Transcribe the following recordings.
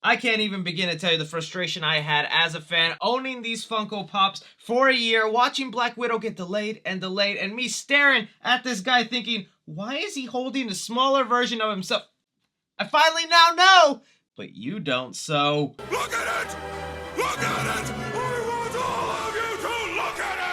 I can't even begin to tell you the frustration I had as a fan owning these Funko Pops for a year, watching Black Widow get delayed, and me staring at this guy thinking, why is he holding a smaller version of himself? I finally now know, but you don't, so... Look at it! Look at it! I want all of you to look at it!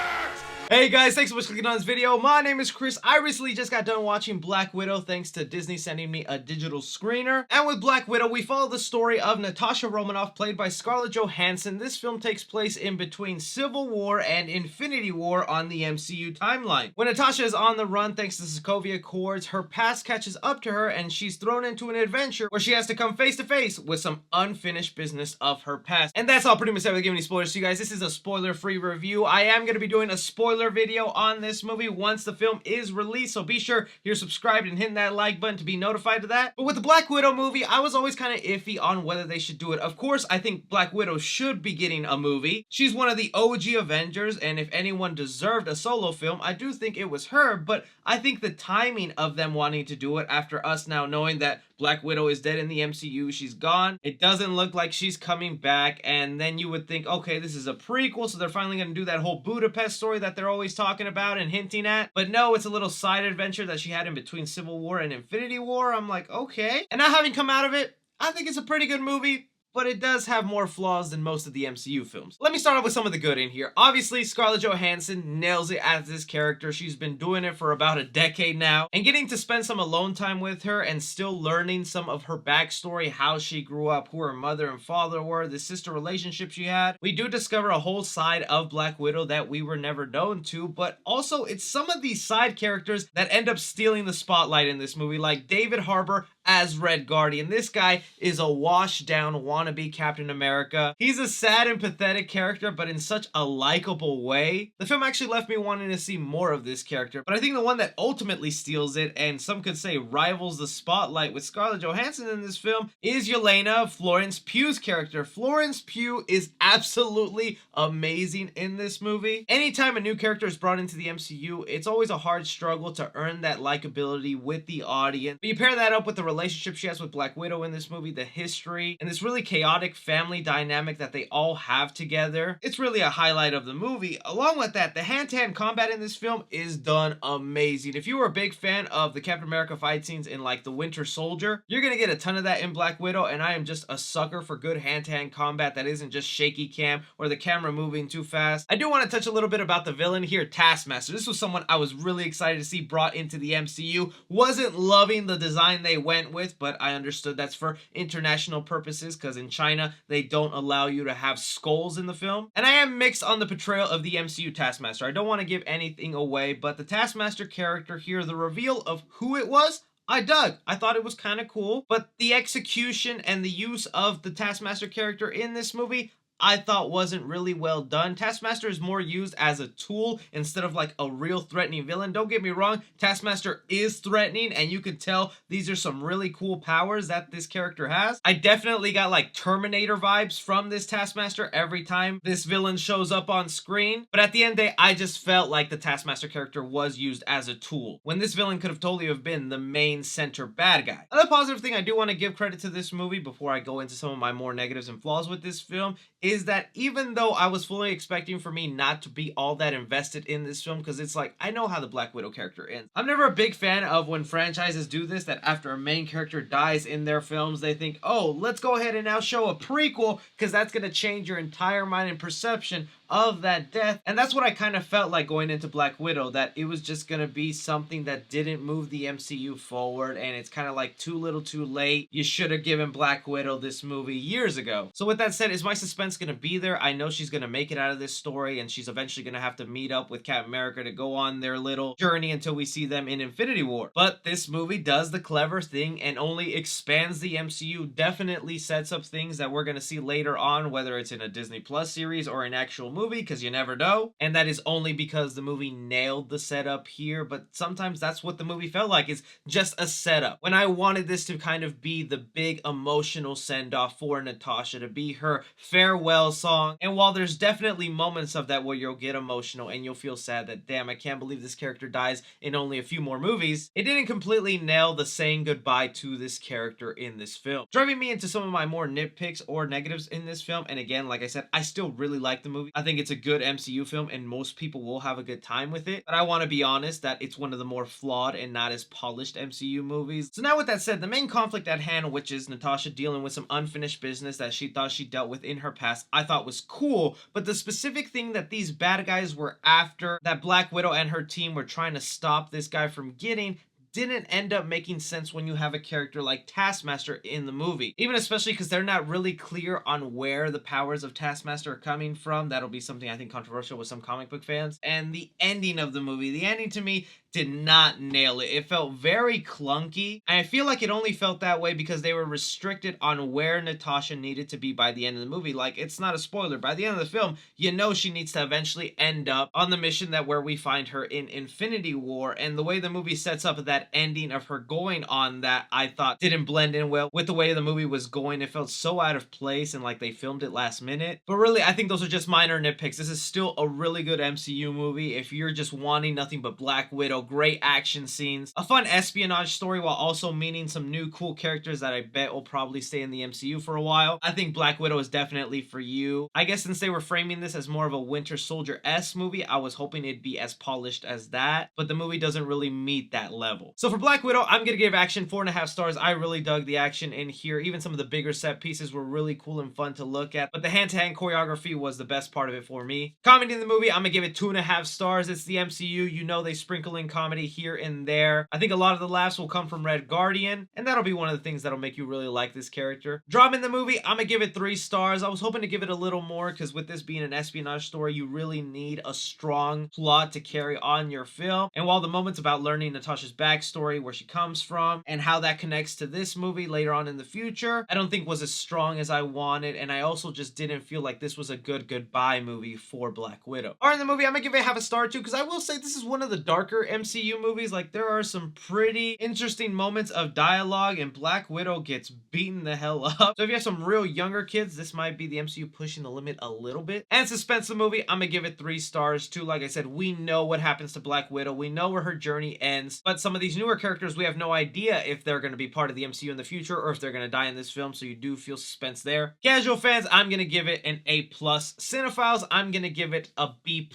Hey guys, thanks so much for clicking on this video. My name is Chris. I recently just got done watching Black Widow thanks to Disney sending me a digital screener. And with Black Widow, we follow the story of Natasha Romanoff, played by Scarlett Johansson. This film takes place in between Civil War and Infinity War on the MCU timeline. When Natasha is on the run thanks to Sokovia Accords, her past catches up to her and she's thrown into an adventure where she has to come face to face with some unfinished business of her past. And that's all pretty much without giving any spoilers to you guys. This is a spoiler-free review. I am going to be doing a spoiler video on this movie once the film is released, so be sure you're subscribed and hitting that like button to be notified of that. But with the Black Widow movie, I was always kind of iffy on whether they should do it. Of course, I think Black Widow should be getting a movie. She's one of the OG Avengers, and if anyone deserved a solo film, I do think it was her, but I think the timing of them wanting to do it after us now knowing that Black Widow is dead in the MCU, she's gone, it doesn't look like she's coming back, and then you would think, okay, this is a prequel, so they're finally going to do that whole Budapest story that they're always talking about and hinting at. But no, it's a little side adventure that she had in between Civil War and Infinity War. I'm like, okay. And now having come out of it, I think it's a pretty good movie, but it does have more flaws than most of the MCU films. Let me start off with some of the good in here. Obviously, Scarlett Johansson nails it as this character. She's been doing it for about a decade now, and getting to spend some alone time with her and still learning some of her backstory, how she grew up, who her mother and father were, the sister relationship she had. We do discover a whole side of Black Widow that we were never known to, but also it's some of these side characters that end up stealing the spotlight in this movie, like David Harbour as Red Guardian. This guy is a washed down wannabe Captain America. He's a sad and pathetic character, but in such a likable way. The film actually left me wanting to see more of this character, but I think the one that ultimately steals it, and some could say rivals the spotlight with Scarlett Johansson in this film, is Yelena, Florence Pugh's character. Florence Pugh is absolutely amazing in this movie. Anytime a new character is brought into the MCU, it's always a hard struggle to earn that likability with the audience. But you pair that up with the relationship she has with Black Widow in this movie, the history, and this really chaotic family dynamic that they all have together. It's really a highlight of the movie. Along with that, the hand-to-hand combat in this film is done amazing. If you were a big fan of the Captain America fight scenes in like the Winter Soldier, you're gonna get a ton of that in Black Widow, and I am just a sucker for good hand-to-hand combat that isn't just shaky cam or the camera moving too fast. I do want to touch a little bit about the villain here, Taskmaster. This was someone I was really excited to see brought into the MCU. Wasn't loving the design they went with, but I understood that's for international purposes because in China they don't allow you to have skulls in the film. And I am mixed on the portrayal of the MCU Taskmaster. I don't want to give anything away, but the Taskmaster character here, the reveal of who it was, I dug. I thought it was kind of cool, but the execution and the use of the Taskmaster character in this movie, I thought wasn't really well done. Taskmaster is more used as a tool instead of like a real threatening villain. Don't get me wrong, Taskmaster is threatening and you can tell these are some really cool powers that this character has. I definitely got like Terminator vibes from this Taskmaster every time this villain shows up on screen. But at the end of the day, I just felt like the Taskmaster character was used as a tool when this villain could have totally have been the main center bad guy. Another positive thing I do want to give credit to this movie before I go into some of my more negatives and flaws with this film is that even though I was fully expecting for me not to be all that invested in this film, because it's like, I know how the Black Widow character ends. I'm never a big fan of when franchises do this, that after a main character dies in their films, they think, oh, let's go ahead and now show a prequel, because that's going to change your entire mind and perception of that death. And that's what I kind of felt like going into Black Widow, that it was just going to be something that didn't move the MCU forward, and it's kind of like too little too late. You should have given Black Widow this movie years ago. So with that said, is my suspense going to be there? I know she's going to make it out of this story, and she's eventually going to have to meet up with Captain America to go on their little journey until we see them in Infinity War. But this movie does the clever thing and only expands the MCU, definitely sets up things that we're going to see later on, whether it's in a Disney Plus series or an actual movie, because you never know. And that is only because the movie nailed the setup here, but sometimes that's what the movie felt like, is just a setup. When I wanted this to kind of be the big emotional send-off for Natasha, to be her farewell song. And while there's definitely moments of that where you'll get emotional and you'll feel sad that, damn, I can't believe this character dies in only a few more movies, it didn't completely nail the saying goodbye to this character in this film, driving me into some of my more nitpicks or negatives in this film. And again, like I said, I still really like the movie. I think it's a good MCU film and most people will have a good time with it, but I want to be honest that it's one of the more flawed and not as polished MCU movies. So now with that said, the main conflict at hand, which is Natasha dealing with some unfinished business that she thought she dealt with in her past, I thought was cool, but the specific thing that these bad guys were after, that Black Widow and her team were trying to stop this guy from getting, didn't end up making sense when you have a character like Taskmaster in the movie. Even especially because they're not really clear on where the powers of Taskmaster are coming from. That'll be something I think controversial with some comic book fans. And the ending of the movie, the ending to me did not nail it. It felt very clunky. And I feel like it only felt that way because they were restricted on where Natasha needed to be by the end of the movie. Like, it's not a spoiler. By the end of the film, you know she needs to eventually end up on the mission that where we find her in Infinity War. And the way the movie sets up that ending of her going on that, I thought didn't blend in well with the way the movie was going. It felt so out of place and like they filmed it last minute. But really, I think those are just minor nitpicks. This is still a really good MCU movie. If you're just wanting nothing but Black Widow, great action scenes, a fun espionage story while also meeting some new cool characters that I bet will probably stay in the MCU for a while, I think Black Widow is definitely for you. I guess since they were framing this as more of a Winter Soldier-esque movie, I was hoping it'd be as polished as that, but the movie doesn't really meet that level. So for Black Widow, I'm gonna give action 4.5 stars. I really dug the action in here. Even some of the bigger set pieces were really cool and fun to look at, but the hand-to-hand choreography was the best part of it for me. Comedy in the movie, I'm gonna give it 2.5 stars. It's the MCU. You know they sprinkle in comedy here and there. I think a lot of the laughs will come from Red Guardian, and that'll be one of the things that'll make you really like this character. Drama in the movie, I'm gonna give it 3 stars. I was hoping to give it a little more because with this being an espionage story, you really need a strong plot to carry on your film. And while the moments about learning Natasha's backstory, where she comes from, and how that connects to this movie later on in the future, I don't think was as strong as I wanted, and I also just didn't feel like this was a good goodbye movie for Black Widow. Alright, in the movie, I'm gonna give it half a star too, because I will say this is one of the darker MCU movies. Like, there are some pretty interesting moments of dialogue, and Black Widow gets beaten the hell up. So if you have some real younger kids, this might be the MCU pushing the limit a little bit. And suspense the movie, I'm gonna give it 3 stars too. Like I said, we know what happens to Black Widow. We know where her journey ends, but some of these newer characters, we have no idea if they're going to be part of the MCU in the future or if they're going to die in this film, so you do feel suspense there. Casual fans, I'm going to give it an A+. Cinephiles, I'm going to give it a B+.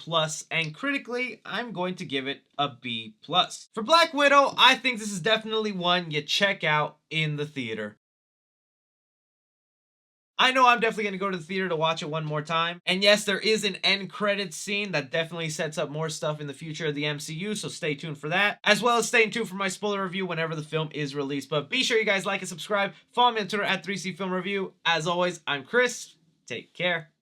And critically, I'm going to give it a B+. For Black Widow, I think this is definitely one you check out in the theater. I know I'm definitely going to go to the theater to watch it one more time. And yes, there is an end credits scene that definitely sets up more stuff in the future of the MCU, so stay tuned for that. As well as staying tuned for my spoiler review whenever the film is released. But be sure you guys like and subscribe. Follow me on Twitter at 3C Film Review. As always, I'm Chris. Take care.